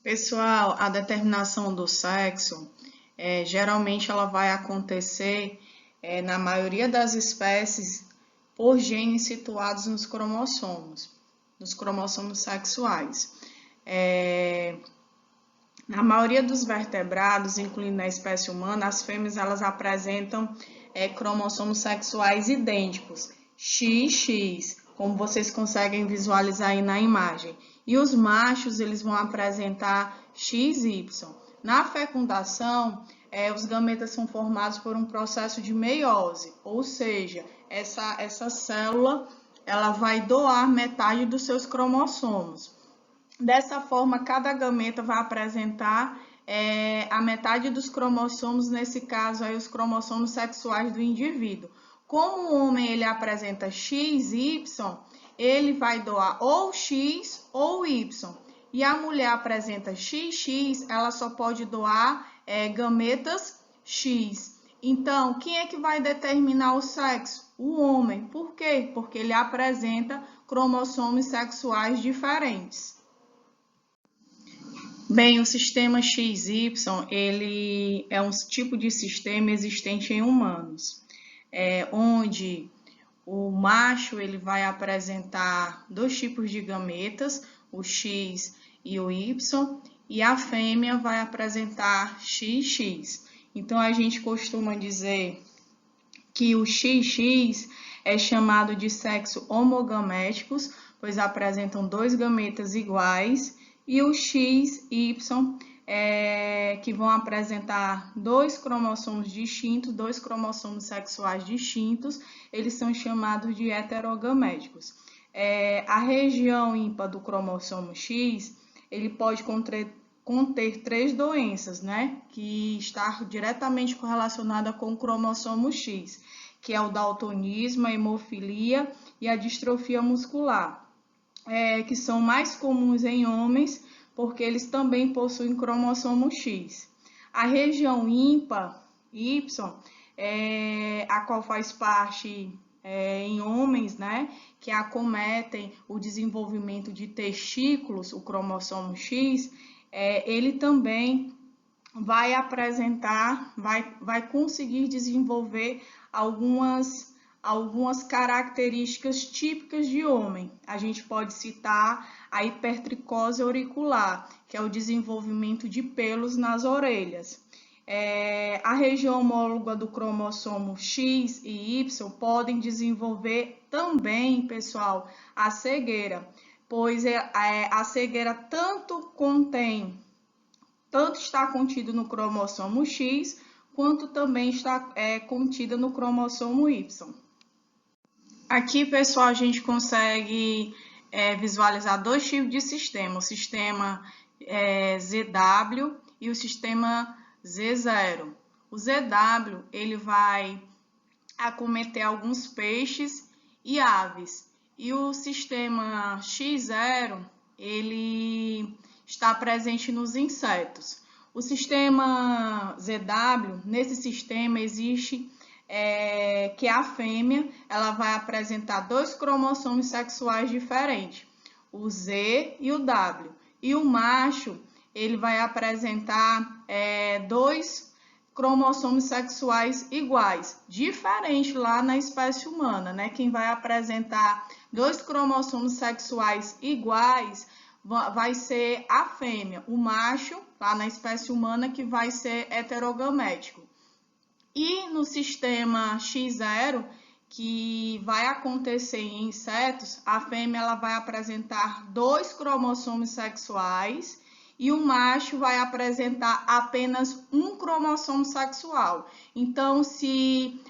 Pessoal, a determinação do sexo, geralmente ela vai acontecer, na maioria das espécies, por genes situados nos cromossomos sexuais. Na maioria dos vertebrados, incluindo a espécie humana, as fêmeas elas apresentam cromossomos sexuais idênticos, XX, como vocês conseguem visualizar aí na imagem. E os machos eles vão apresentar XY. Na fecundação, os gametas são formados por um processo de meiose, ou seja, essa célula ela vai doar metade dos seus cromossomos. Dessa forma, cada gameta vai apresentar a metade dos cromossomos, nesse caso aí os cromossomos sexuais do indivíduo. Como o homem ele apresenta XY, ele vai doar ou X ou Y. E a mulher apresenta XX, ela só pode doar gametas X. Então, quem é que vai determinar o sexo? O homem. Por quê? Porque ele apresenta cromossomos sexuais diferentes. Bem, o sistema XY, ele é um tipo de sistema existente em humanos, onde o macho ele vai apresentar dois tipos de gametas, o X e o Y, e a fêmea vai apresentar XX. Então, a gente costuma dizer que o XX é chamado de sexo homogaméticos, pois apresentam dois gametas iguais, e o X e Y, que vão apresentar dois cromossomos distintos, dois cromossomos sexuais distintos, eles são chamados de heterogaméticos. A região ímpar do cromossomo X, ele pode conter três doenças, né, que está diretamente correlacionada com o cromossomo X, que é o daltonismo, a hemofilia e a distrofia muscular. Que são mais comuns em homens, porque eles também possuem cromossomo X. A região ímpar, Y, a qual faz parte em homens, né, que acometem o desenvolvimento de testículos, o cromossomo X, ele também vai apresentar, vai conseguir desenvolver algumas características típicas de homem. A gente pode citar a hipertricose auricular, que é o desenvolvimento de pelos nas orelhas. A região homóloga do cromossomo X e Y podem desenvolver também, pessoal, a cegueira, pois a cegueira tanto está contido no cromossomo X, quanto também está contida no cromossomo Y. Aqui, pessoal, a gente consegue visualizar dois tipos de sistema, o sistema ZW e o sistema Z0. O ZW, ele vai acometer alguns peixes e aves, e o sistema X0, ele está presente nos insetos. O sistema ZW, nesse sistema existe que a fêmea ela vai apresentar dois cromossomos sexuais diferentes, o Z e o W. E o macho ele vai apresentar dois cromossomos sexuais iguais, diferente lá na espécie humana, né? Quem vai apresentar dois cromossomos sexuais iguais vai ser a fêmea, o macho, lá na espécie humana, que vai ser heterogamético. E no sistema X0, que vai acontecer em insetos, a fêmea ela vai apresentar dois cromossomos sexuais e o macho vai apresentar apenas um cromossomo sexual. Então, se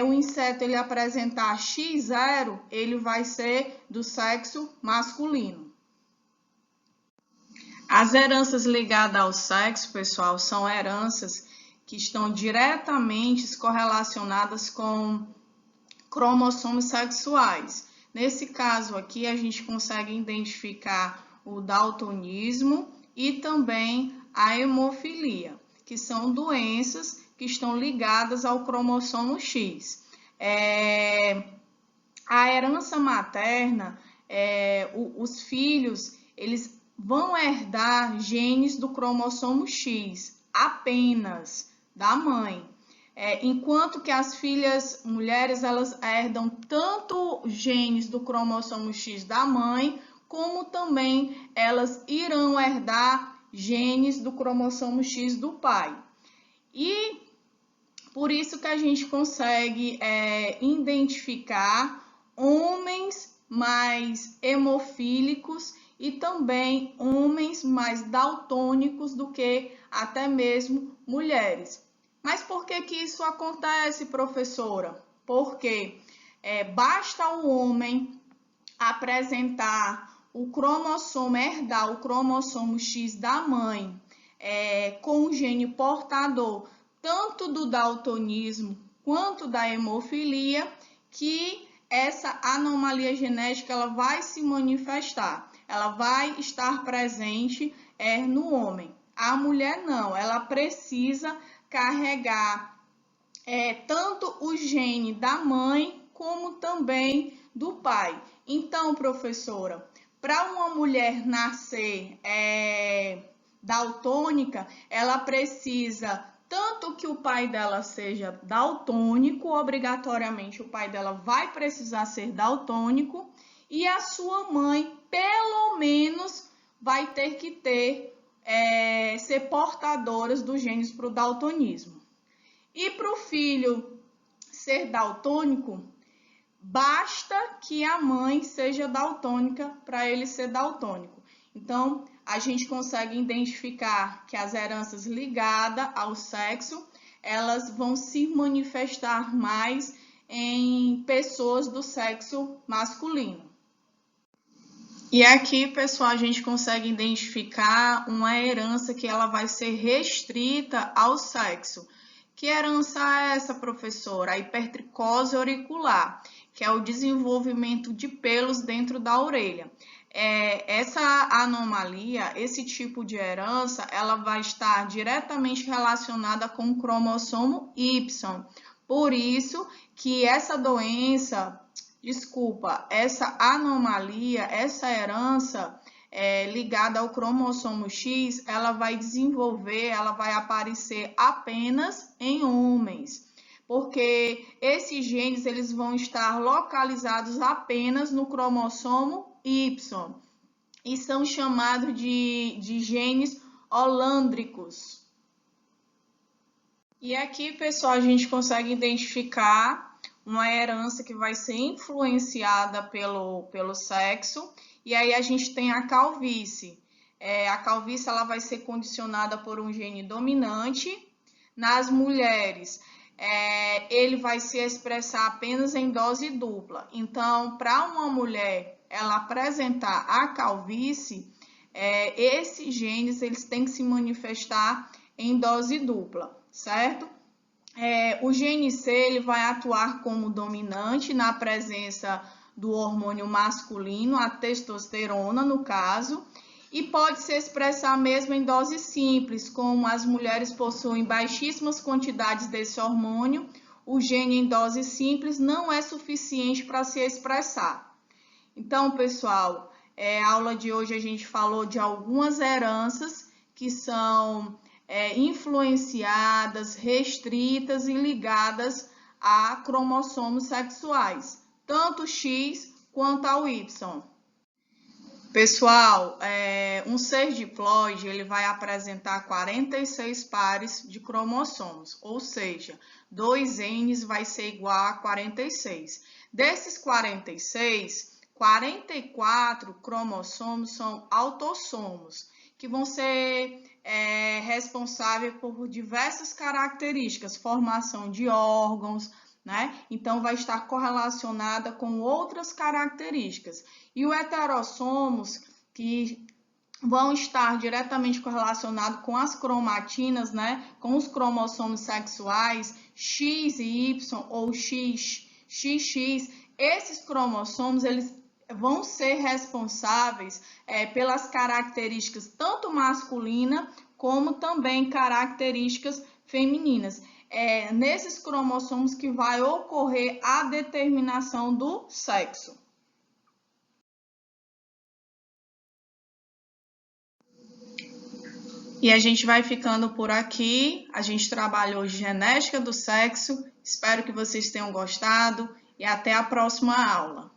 o inseto ele apresentar X0, ele vai ser do sexo masculino. As heranças ligadas ao sexo, pessoal, são heranças que estão diretamente correlacionadas com cromossomos sexuais. Nesse caso aqui, a gente consegue identificar o daltonismo e também a hemofilia, que são doenças que estão ligadas ao cromossomo X. A herança materna, os filhos, eles vão herdar genes do cromossomo X, apenas da mãe. Enquanto que as filhas mulheres, elas herdam tanto genes do cromossomo X da mãe, como também elas irão herdar genes do cromossomo X do pai. E por isso que a gente consegue identificar homens mais hemofílicos e também homens mais daltônicos do que até mesmo mulheres. Mas por que que isso acontece, professora? Porque basta o homem apresentar herdar o cromossomo X da mãe com o gene portador tanto do daltonismo quanto da hemofilia, que essa anomalia genética ela vai se manifestar, ela vai estar presente no homem. A mulher não, ela precisa carregar tanto o gene da mãe como também do pai. Então, professora, para uma mulher nascer daltônica, ela precisa tanto que o pai dela seja daltônico, obrigatoriamente o pai dela vai precisar ser daltônico, e a sua mãe, pelo menos, vai ter que ser portadoras dos genes para o daltonismo. E para o filho ser daltônico, basta que a mãe seja daltônica para ele ser daltônico. Então, a gente consegue identificar que as heranças ligadas ao sexo, elas vão se manifestar mais em pessoas do sexo masculino. E aqui, pessoal, a gente consegue identificar uma herança que ela vai ser restrita ao sexo. Que herança é essa, professora? A hipertricose auricular, que é o desenvolvimento de pelos dentro da orelha. Essa anomalia, esse tipo de herança, ela vai estar diretamente relacionada com o cromossomo Y. Por isso que essa doença, essa anomalia, essa herança ligada ao cromossomo X, ela vai desenvolver, ela vai aparecer apenas em homens. Porque esses genes eles vão estar localizados apenas no cromossomo Y e são chamados de genes holândricos. E aqui, pessoal, a gente consegue identificar uma herança que vai ser influenciada pelo sexo, e aí a gente tem a calvície. A calvície ela vai ser condicionada por um gene dominante. Nas mulheres, ele vai se expressar apenas em dose dupla. Então, para uma mulher ela apresentar a calvície, esses genes eles têm que se manifestar em dose dupla, certo? O gene C ele vai atuar como dominante na presença do hormônio masculino, a testosterona no caso, e pode se expressar mesmo em doses simples, como as mulheres possuem baixíssimas quantidades desse hormônio, o gene em dose simples não é suficiente para se expressar. Então, pessoal, a aula de hoje a gente falou de algumas heranças que são influenciadas, restritas e ligadas a cromossomos sexuais, tanto X quanto ao Y. Pessoal, um ser diploide ele vai apresentar 46 pares de cromossomos, ou seja, 2N vai ser igual a 46. Desses 46, 44 cromossomos são autossomos, que vão ser responsáveis por diversas características, formação de órgãos, né? Então, vai estar correlacionada com outras características. E o heterossomos, que vão estar diretamente correlacionados com as cromatinas, né? Com os cromossomos sexuais, X e Y ou XX, esses cromossomos, eles vão ser responsáveis pelas características tanto masculina como também características femininas. Nesses cromossomos que vai ocorrer a determinação do sexo. E a gente vai ficando por aqui. A gente trabalhou genética do sexo. Espero que vocês tenham gostado e até a próxima aula.